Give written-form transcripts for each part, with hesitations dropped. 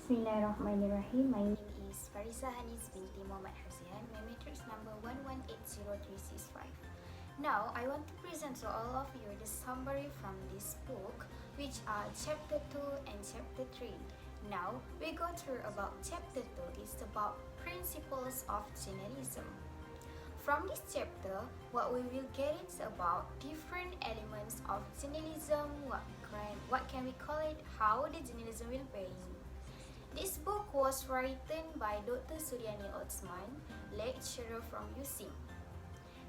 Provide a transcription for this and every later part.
Bismillahirrahmanirrahim. My name is Farisa Hanis binti Hazeyhan. My matrix number 11803665. Now, I want to present to all of you the summary from this book, which are chapter 2 and chapter 3. Now, we go through about chapter 2. It's about principles of journalism. From this chapter, what we will get is about different elements of journalism, what can we call it, how the journalism will be. This book was written by Dr. Suryani Otsman, lecturer from USIM.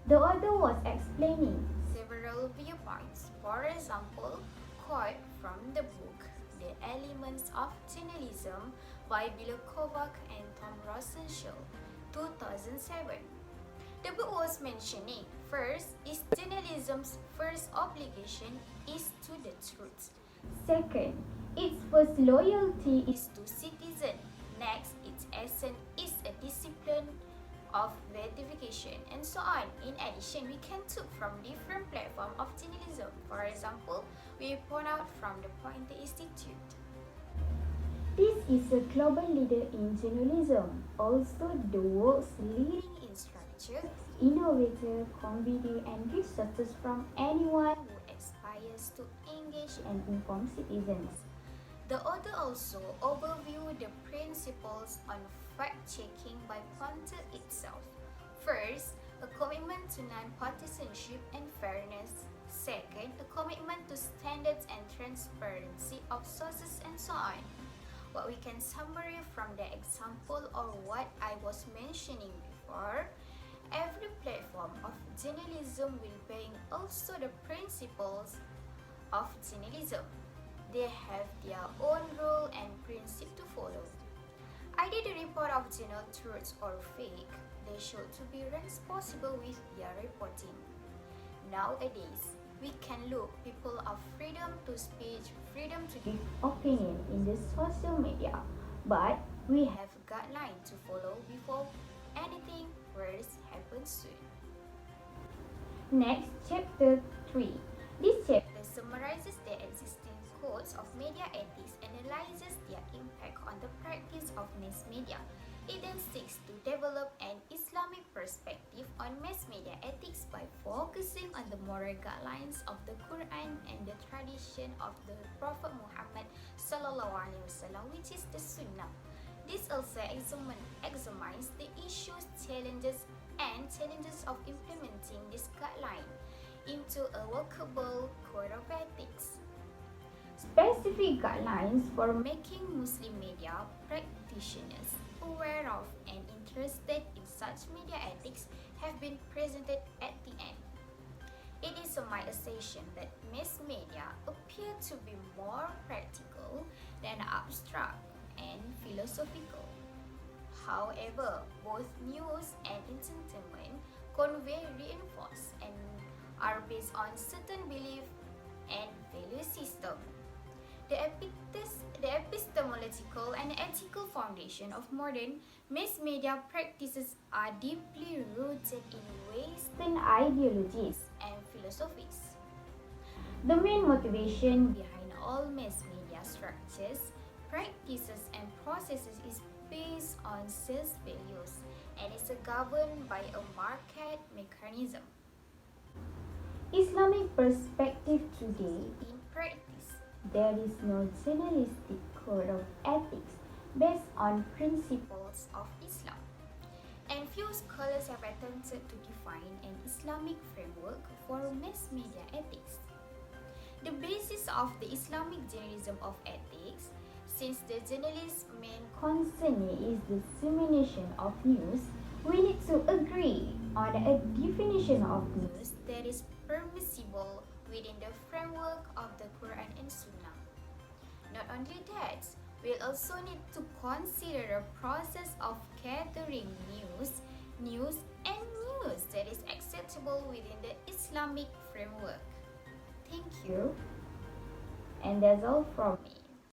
The author was explaining Several viewpoints. For example, quote from the book The Elements of Journalism by Bilo Kovac and Tom Rosenshell, 2007. The book was mentioning, first is journalism's first obligation is to the truth. second, its first loyalty Is to citizen. Next, its essence is a discipline of verification, and so on. In addition, we can take from different platforms of journalism. For example, we point out from the Poynter Institute. This is a global leader in journalism, also the world's leading in structure, innovator, convener, and resources from anyone who aspires to engage and inform citizens. The author also overviewed the principles on fact-checking by Poynter itself. First, a commitment to non-partisanship and fairness. Second, a commitment to standards and transparency of sources, and so on. What we can summarize from the example or what I was mentioning before, every platform of journalism will bring also the principles of journalism. They have their own rule and principle to follow. Either the report of journal truth or fake, they should to be responsible with their reporting. Nowadays, we can look people of freedom to speech, freedom to give opinion in the social media, but we have have guidelines to follow before anything worse happens soon. next chapter 3. This chapter It summarizes the existing codes of media ethics and analyzes their impact on the practice of mass media. It then seeks to develop an Islamic perspective on mass media ethics by focusing on the moral guidelines of the Quran and the tradition of the Prophet Muhammad ﷺ, which is the Sunnah. This also examines the issues, challenges of implementing this guideline into a workable code of ethics. specific guidelines for Making Muslim media practitioners aware of and interested in such media ethics have been presented at the end. It is my assertion that mass media appear to be more practical than abstract and philosophical. However, both news and entertainment convey reinforce and are based on certain belief and value system. The epistemological and ethical foundation of modern mass media practices are deeply rooted in Western ideologies. and philosophies. The main motivation Behind all mass media structures, practices, and processes is based on sales values and is governed by a market mechanism. Islamic perspective today, In practice, there is no journalistic code of ethics based on principles. principles of Islam, and few scholars have attempted to define an Islamic framework for mass media ethics. The basis of the Islamic journalism of ethics, since the journalist's main Concern is the dissemination of news. We need to agree on a definition of news. news that is permissible within the framework of the Quran and Sunnah. Not only that, we'll also need to consider the process of gathering news and news that is acceptable within the Islamic framework. Thank you. And that's all from me.